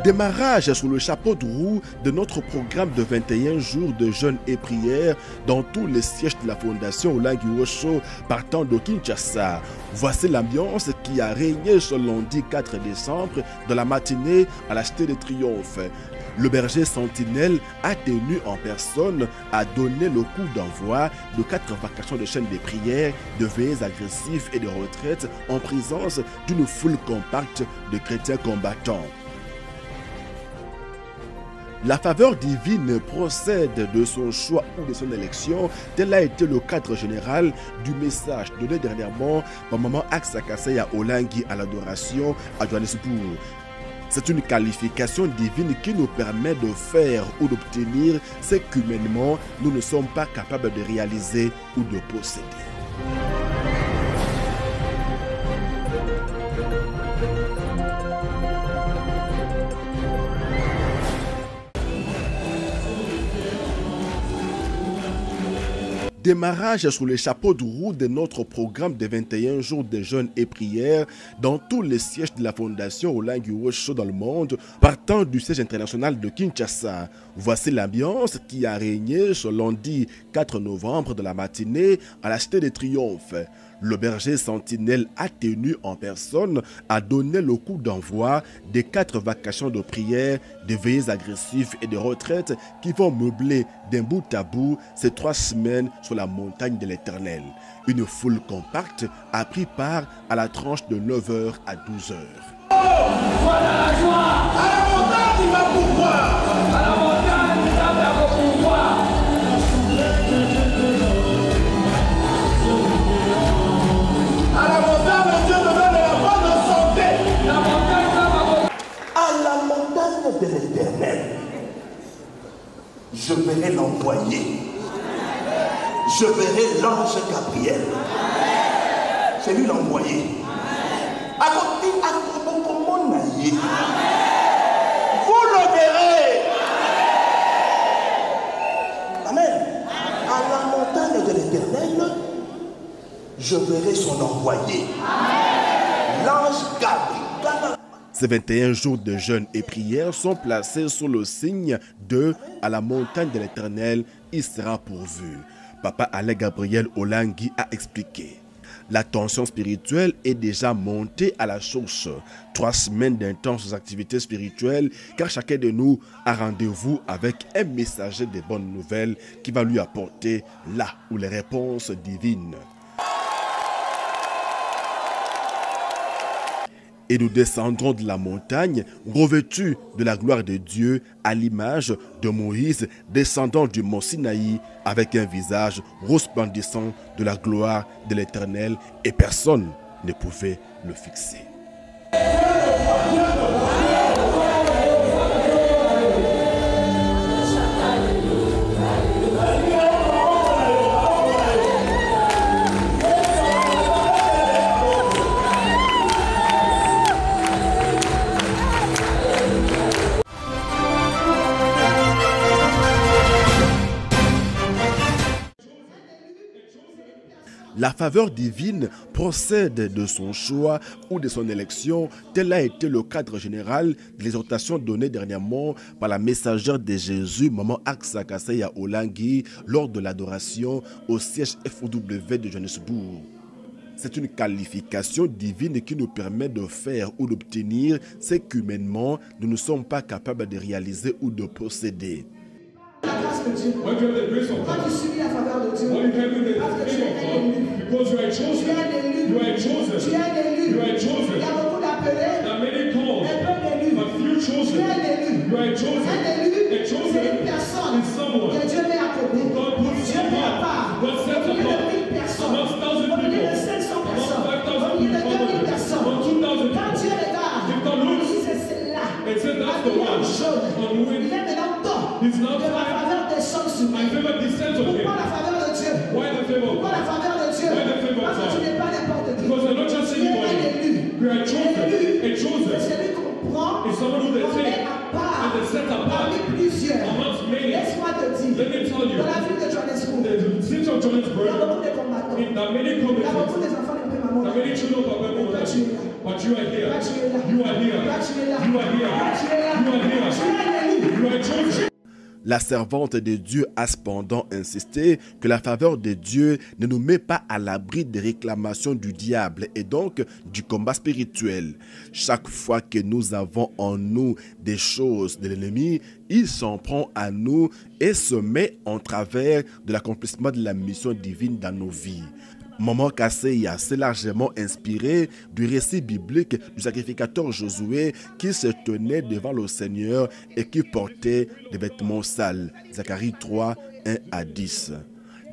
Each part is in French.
Démarrage sous le chapeau de roue de notre programme de 21 jours de jeûne et prière dans tous les sièges de la Fondation Olengi Osho partant de Kinshasa. Voici l'ambiance qui a régné ce lundi 4 décembre de la matinée à la Cité de Triomphe. Le berger sentinelle a tenu en personne à donner le coup d'envoi de 4 vacations de chaîne de prière, de veillées agressives et de retraites en présence d'une foule compacte de chrétiens combattants. La faveur divine procède de son choix ou de son élection. Tel a été le cadre général du message donné dernièrement par Maman Aksakasseya Olengi à l'adoration à Johannesburg. C'est une qualification divine qui nous permet de faire ou d'obtenir ce qu'humainement nous ne sommes pas capables de réaliser ou de posséder. Démarrage sous les chapeaux de roue de notre programme de 21 jours de jeûne et prière dans tous les sièges de la Fondation Olengi Osho dans le monde, partant du siège international de Kinshasa. Voici l'ambiance qui a régné ce lundi 4 novembre de la matinée à la Cité de Triomphe. Le berger sentinelle a tenu en personne à donner le coup d'envoi des 4 vacations de prière, de veillées agressives et de retraites qui vont meubler d'un bout à bout ces 3 semaines sur la montagne de l'Éternel. Une foule compacte a pris part à la tranche de 9h à 12h. Oh, voilà la joie! À la montagne, il va pouvoir! À la montagne, il va pouvoir! À la montagne, Dieu me donne la bonne santé! La montagne, ça va. À la montagne de l'Éternel, je verrai l'envoyer. Je verrai l'ange Gabriel. C'est lui l'envoyé. À côté, vous le verrez. Amen. À la montagne de l'Éternel, je verrai son envoyé. L'ange Gabriel. Ces 21 jours de jeûne et prière sont placés sous le signe de « À la montagne de l'Éternel, il sera pourvu ». Papa Alain Gabriel Olengi a expliqué. La tension spirituelle est déjà montée à la source. 3 semaines d'intenses activités spirituelles, car chacun de nous a rendez-vous avec un messager des bonnes nouvelles qui va lui apporter là où les réponses divines. Et nous descendrons de la montagne, revêtus de la gloire de Dieu, à l'image de Moïse, descendant du mont Sinaï, avec un visage resplendissant de la gloire de l'Éternel, et personne ne pouvait le fixer. La faveur divine procède de son choix ou de son élection. Tel a été le cadre général de l'exhortation donnée dernièrement par la messagère de Jésus, Maman Aksakasseya Olengi, lors de l'adoration au siège FOW de Johannesburg. C'est une qualification divine qui nous permet de faire ou d'obtenir ce qu'humainement nous ne sommes pas capables de réaliser ou de posséder. La grâce de Dieu. Quand tu subis la faveur de Dieu, parce que tu es élu. Tu es élu. Tu es élu. Il y a beaucoup d'appelés, mais peu d'élus. Tu es élu. Un élu, c'est une personne que Dieu met à côté. Dieu met à part. Au milieu de 1000 personnes, au milieu de 500 personnes, au milieu de 2000 personnes. Quand Dieu regarde, il dit c'est celle-là. Habillé en jaune. Il est maintenant temps de la faveur descendre sur lui. Pourquoi la faveur de Dieu? Pourquoi la faveur de Dieu? Parce que tu n'es pas n'importe qui. Tu es un élu. L'élu, c'est celui qu'on prend, on met à part parmi plusieurs. Laisse-moi te dire, dans la ville de Johannesburg, il y a beaucoup de combattants. Il y a beaucoup d'enfants de maman. But you are here. You are here. You are here. You are here. La servante de Dieu a cependant insisté que la faveur de Dieu ne nous met pas à l'abri des réclamations du diable et donc du combat spirituel. Chaque fois que nous avons en nous des choses de l'ennemi, il s'en prend à nous et se met en travers de l'accomplissement de la mission divine dans nos vies. Maman Kaseya s'est largement inspiré du récit biblique du sacrificateur Josué qui se tenait devant le Seigneur et qui portait des vêtements sales. Zacharie 3, 1 à 10.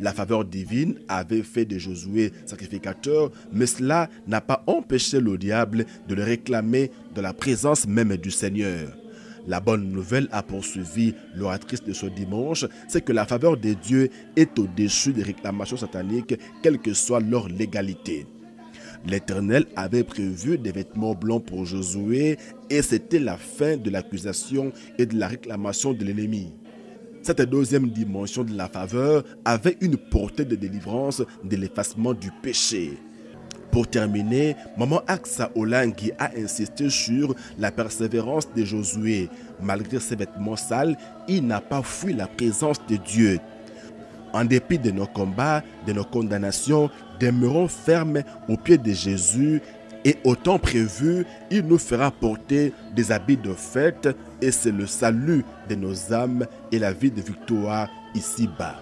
La faveur divine avait fait de Josué sacrificateur, mais cela n'a pas empêché le diable de le réclamer dans la présence même du Seigneur. La bonne nouvelle, a poursuivi l'oratrice de ce dimanche, c'est que la faveur de Dieu est au-dessus des réclamations sataniques, quelle que soit leur légalité. L'Éternel avait prévu des vêtements blancs pour Josué et c'était la fin de l'accusation et de la réclamation de l'ennemi. Cette deuxième dimension de la faveur avait une portée de délivrance de l'effacement du péché. Pour terminer, Maman Aksa Olangi a insisté sur la persévérance de Josué. Malgré ses vêtements sales, il n'a pas fui la présence de Dieu. En dépit de nos combats, de nos condamnations, demeurons fermes au pied de Jésus et au temps prévu, il nous fera porter des habits de fête et c'est le salut de nos âmes et la vie de victoire ici-bas.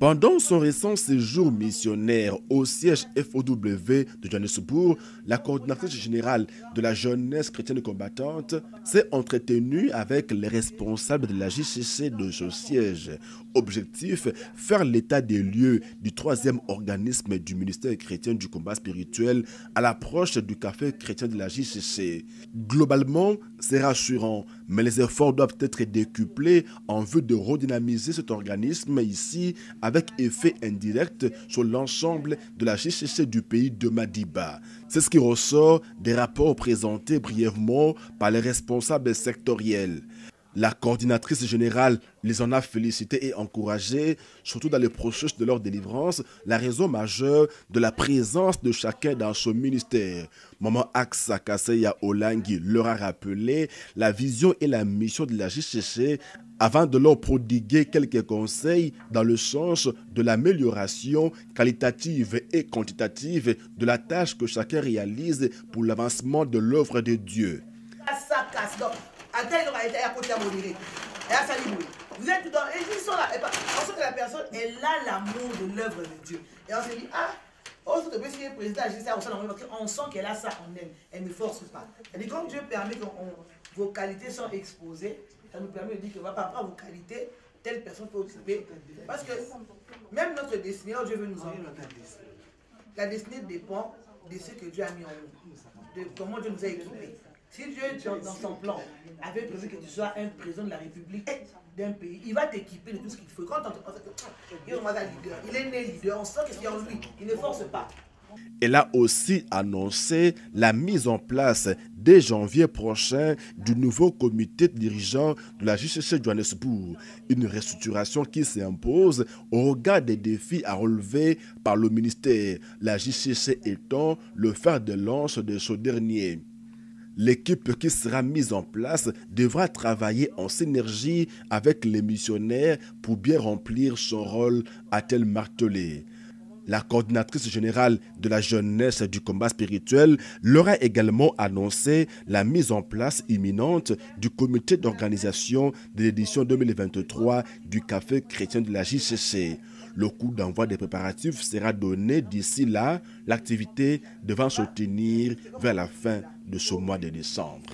Pendant son récent séjour missionnaire au siège FOW de Johannesburg, la coordinatrice générale de la jeunesse chrétienne combattante s'est entretenue avec les responsables de la JCC de ce siège. Objectif, faire l'état des lieux du troisième organisme du ministère chrétien du combat spirituel à l'approche du café chrétien de la JCC. Globalement, c'est rassurant, mais les efforts doivent être décuplés en vue de redynamiser cet organisme ici avec effet indirect sur l'ensemble de la JCC du pays de Madiba. C'est ce qui ressort des rapports présentés brièvement par les responsables sectoriels. La coordinatrice générale les en a félicités et encouragés, surtout dans le processus de leur délivrance, la raison majeure de la présence de chacun dans ce ministère. Maman Aksa Kaseya Olangi leur a rappelé la vision et la mission de la JCC avant de leur prodiguer quelques conseils dans le sens de l'amélioration qualitative et quantitative de la tâche que chacun réalise pour l'avancement de l'œuvre de Dieu. Vous êtes dans et ils sont là. Et on sent que la personne elle a l'amour de l'œuvre de Dieu. Et on se dit on sent qu'elle a ça en elle. Elle ne force pas. Et quand Dieu permet que vos qualités sont exposées, ça nous permet de dire que par rapport à vos qualités, telle personne peut occuper. Parce que même notre destinée, Dieu veut nous enlever. La destinée dépend de ce que Dieu a mis en nous, de comment Dieu nous a équipés. Si Dieu, dans son plan, avait prévu que tu sois un président de la République d'un pays, il va t'équiper de tout ce qu'il faut. Quand il est né leader, on sent que c'est en lui, il ne force pas. Elle a aussi annoncé la mise en place dès janvier prochain du nouveau comité dirigeant de la JCC Johannesburg, une restructuration qui s'impose au regard des défis à relever par le ministère, la JCC étant le fer de lance de ce dernier. L'équipe qui sera mise en place devra travailler en synergie avec les missionnaires pour bien remplir son rôle, a-t-elle martelé. La coordinatrice générale de la jeunesse du combat spirituel leur a également annoncé la mise en place imminente du comité d'organisation de l'édition 2023 du Café chrétien de la JCC. Le coup d'envoi des préparatifs sera donné d'ici là, l'activité devant se tenir vers la fin de ce mois de décembre.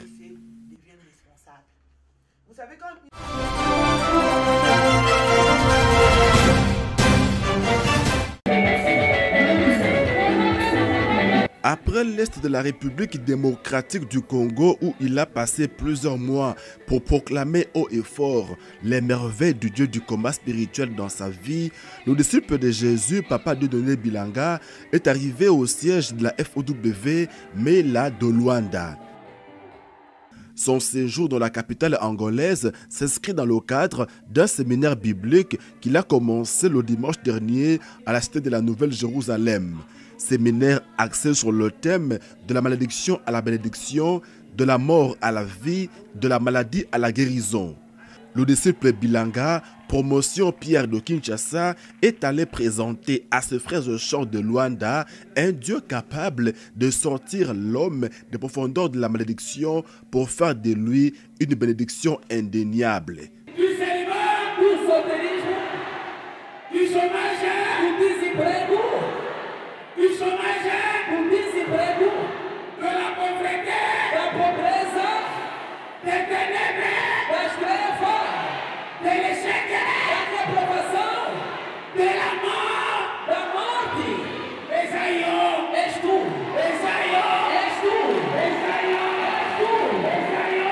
Vous savez quand... Après l'Est de la République démocratique du Congo où il a passé plusieurs mois pour proclamer haut et fort les merveilles du Dieu du combat spirituel dans sa vie, le disciple de Jésus, Papa Dieudonné Bilanga, est arrivé au siège de la FOW, mais là de Luanda. Son séjour dans la capitale angolaise s'inscrit dans le cadre d'un séminaire biblique qu'il a commencé le dimanche dernier à la cité de la Nouvelle-Jérusalem. Séminaire axé sur le thème de la malédiction à la bénédiction, de la mort à la vie, de la maladie à la guérison. Le disciple Bilanga, promotion Pierre de Kinshasa, est allé présenter à ses frères de chant de Luanda un Dieu capable de sortir l'homme des profondeurs de la malédiction pour faire de lui une bénédiction indéniable. Du célibat, du sautérisme, du chômage, du désemploi, du chômage, du désemploi, de la pauvreté, la pobreza, des ténèbres, das trevas, de l'échec, da reprovação, de la mort, da morte. Esaïo, és tu, Esaïo, és tu, Esaïo, és tu, Esaïo.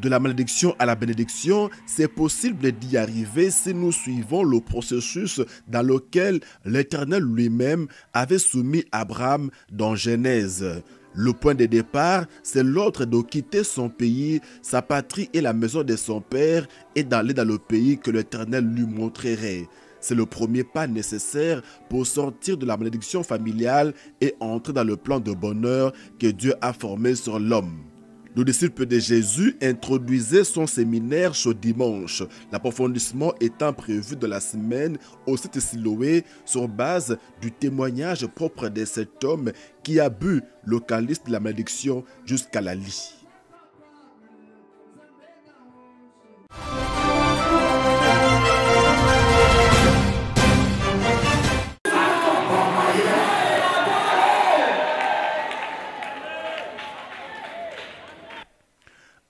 De la malédiction à la bénédiction, c'est possible d'y arriver si nous suivons le processus dans lequel l'Éternel lui-même avait soumis Abraham dans Genèse. Le point de départ, c'est l'ordre de quitter son pays, sa patrie et la maison de son père et d'aller dans le pays que l'Éternel lui montrerait. C'est le premier pas nécessaire pour sortir de la malédiction familiale et entrer dans le plan de bonheur que Dieu a formé sur l'homme. Le disciple de Jésus introduisait son séminaire ce dimanche, l'approfondissement étant prévu de la semaine au site Siloé sur base du témoignage propre de cet homme qui a bu le calice de la malédiction jusqu'à la lie.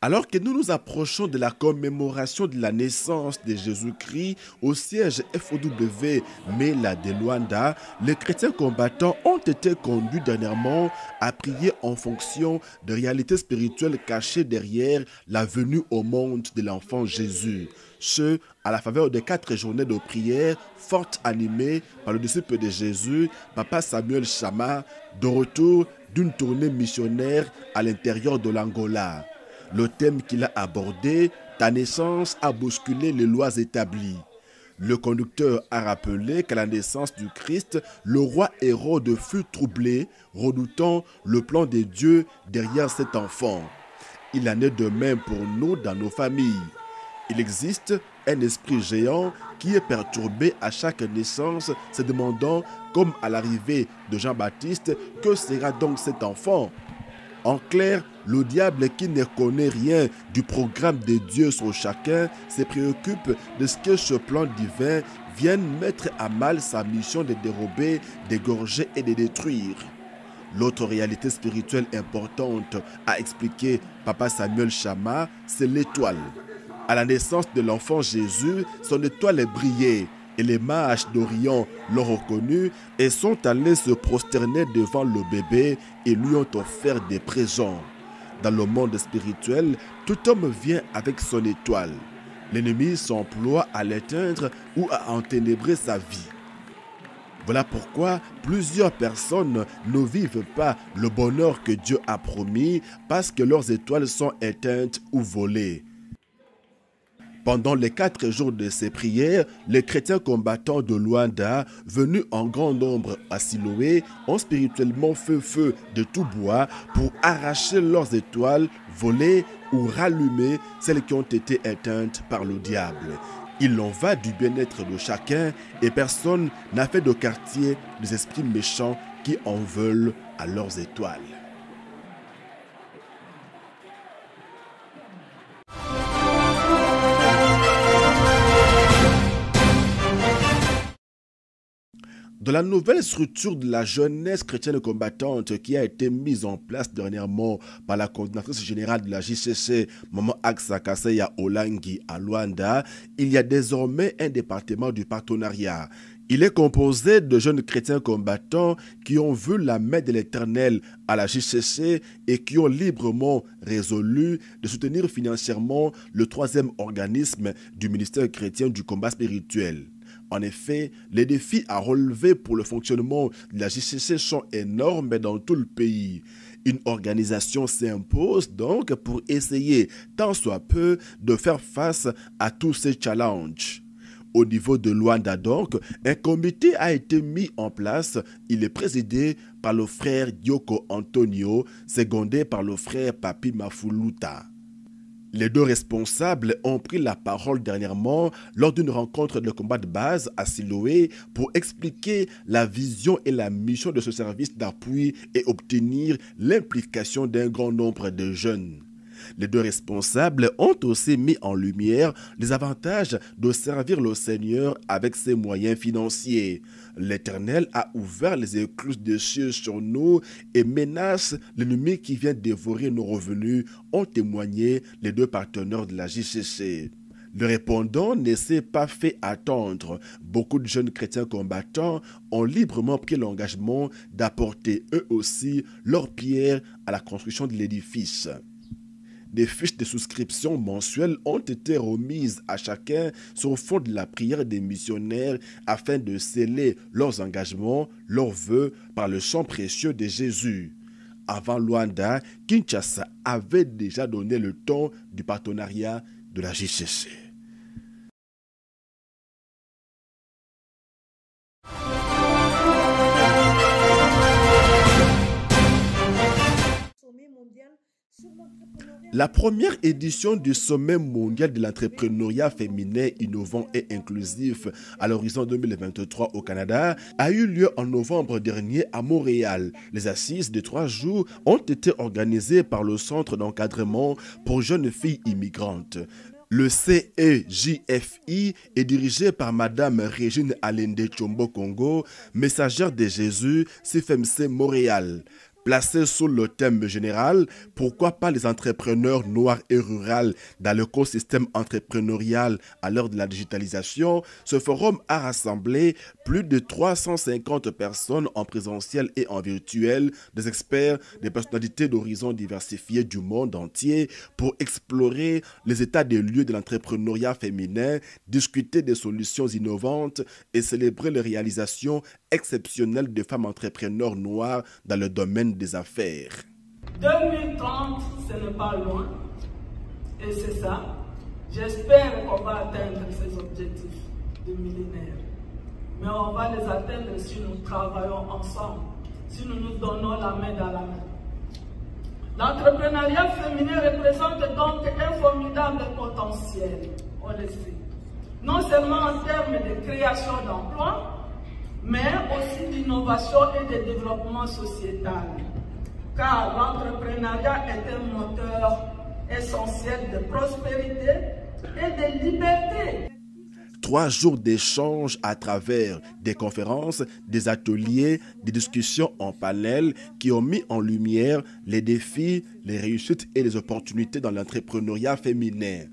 Alors que nous nous approchons de la commémoration de la naissance de Jésus-Christ au siège FOW Mela de Luanda, les chrétiens combattants ont été conduits dernièrement à prier en fonction de réalités spirituelles cachées derrière la venue au monde de l'enfant Jésus. Ce, à la faveur de 4 journées de prière fortes animées par le disciple de Jésus, Papa Samuel Chama, de retour d'une tournée missionnaire à l'intérieur de l'Angola. Le thème qu'il a abordé, ta naissance a bousculé les lois établies. Le conducteur a rappelé qu'à la naissance du Christ, le roi Hérode fut troublé, redoutant le plan de Dieu derrière cet enfant. Il en est de même pour nous dans nos familles. Il existe un esprit géant qui est perturbé à chaque naissance, se demandant, comme à l'arrivée de Jean-Baptiste, que sera donc cet enfant ? En clair, le diable qui ne connaît rien du programme de Dieu sur chacun se préoccupe de ce que ce plan divin vienne mettre à mal sa mission de dérober, d'égorger et de détruire. L'autre réalité spirituelle importante à expliquer Papa Samuel Chama, c'est l'étoile. À la naissance de l'enfant Jésus, son étoile brillait. Et les mages d'Orient l'ont reconnu et sont allés se prosterner devant le bébé et lui ont offert des présents. Dans le monde spirituel, tout homme vient avec son étoile. L'ennemi s'emploie à l'éteindre ou à enténébrer sa vie. Voilà pourquoi plusieurs personnes ne vivent pas le bonheur que Dieu a promis parce que leurs étoiles sont éteintes ou volées. Pendant les 4 jours de ces prières, les chrétiens combattants de Luanda, venus en grand nombre à Siloé, ont spirituellement fait feu de tout bois pour arracher leurs étoiles, voler ou rallumer celles qui ont été éteintes par le diable. Il en va du bien-être de chacun et personne n'a fait de quartier des esprits méchants qui en veulent à leurs étoiles. De la nouvelle structure de la jeunesse chrétienne combattante qui a été mise en place dernièrement par la coordinatrice générale de la JCC, Maman Aksa Kaseya Olangi à Luanda, il y a désormais un département du partenariat. Il est composé de jeunes chrétiens combattants qui ont vu la main de l'Éternel à la JCC et qui ont librement résolu de soutenir financièrement le 3e organisme du ministère chrétien du combat spirituel. En effet, les défis à relever pour le fonctionnement de la JCC sont énormes dans tout le pays. Une organisation s'impose donc pour essayer, tant soit peu, de faire face à tous ces challenges. Au niveau de Luanda donc, un comité a été mis en place. Il est présidé par le frère Dioko Antonio, secondé par le frère Papi Mafuluta. Les deux responsables ont pris la parole dernièrement lors d'une rencontre de combat de base à Siloé pour expliquer la vision et la mission de ce service d'appui et obtenir l'implication d'un grand nombre de jeunes. Les deux responsables ont aussi mis en lumière les avantages de servir le Seigneur avec ses moyens financiers. L'Éternel a ouvert les écluses des cieux sur nous et menace l'ennemi qui vient dévorer nos revenus, ont témoigné les deux partenaires de la JCC. Le répondant ne s'est pas fait attendre. Beaucoup de jeunes chrétiens combattants ont librement pris l'engagement d'apporter eux aussi leur pierre à la construction de l'édifice. Des fiches de souscription mensuelles ont été remises à chacun sur fond de la prière des missionnaires afin de sceller leurs engagements, leurs vœux par le sang précieux de Jésus. Avant Luanda, Kinshasa avait déjà donné le ton du partenariat de la JCC. La première édition du Sommet mondial de l'entrepreneuriat féminin innovant et inclusif à l'horizon 2023 au Canada a eu lieu en novembre dernier à Montréal. Les assises de 3 jours ont été organisées par le Centre d'encadrement pour jeunes filles immigrantes. Le CEJFI est dirigé par Madame Régine Alende Chombo Congo, messagère de Jésus, CFMC Montréal. Placé sous le thème général « Pourquoi pas les entrepreneurs noirs et ruraux dans l'écosystème entrepreneurial à l'heure de la digitalisation », ce forum a rassemblé plus de 350 personnes en présentiel et en virtuel, des experts, des personnalités d'horizons diversifiés du monde entier pour explorer les états des lieux de l'entrepreneuriat féminin, discuter des solutions innovantes et célébrer les réalisations exceptionnelles de femmes entrepreneurs noires dans le domaine des affaires. 2030, ce n'est pas loin. Et c'est ça. J'espère qu'on va atteindre ces objectifs de millénaire. Mais on va les atteindre si nous travaillons ensemble, si nous nous donnons la main dans la main. L'entrepreneuriat féminin représente donc un formidable potentiel, on le sait. Non seulement en termes de création d'emplois, mais aussi d'innovation et de développement sociétal. Car l'entrepreneuriat est un moteur essentiel de prospérité et de liberté. 3 jours d'échanges à travers des conférences, des ateliers, des discussions en panel qui ont mis en lumière les défis, les réussites et les opportunités dans l'entrepreneuriat féminin.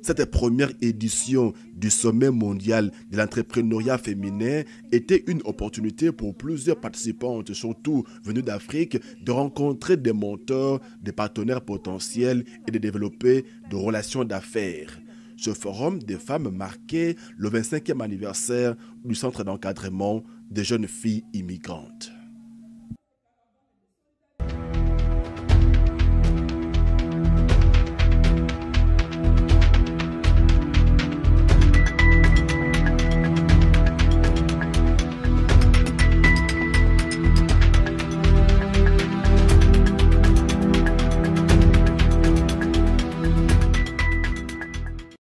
Cette première édition du Sommet mondial de l'entrepreneuriat féminin était une opportunité pour plusieurs participantes, surtout venues d'Afrique, de rencontrer des mentors, des partenaires potentiels et de développer des relations d'affaires. Ce forum des femmes marquait le 25e anniversaire du Centre d'encadrement des jeunes filles immigrantes.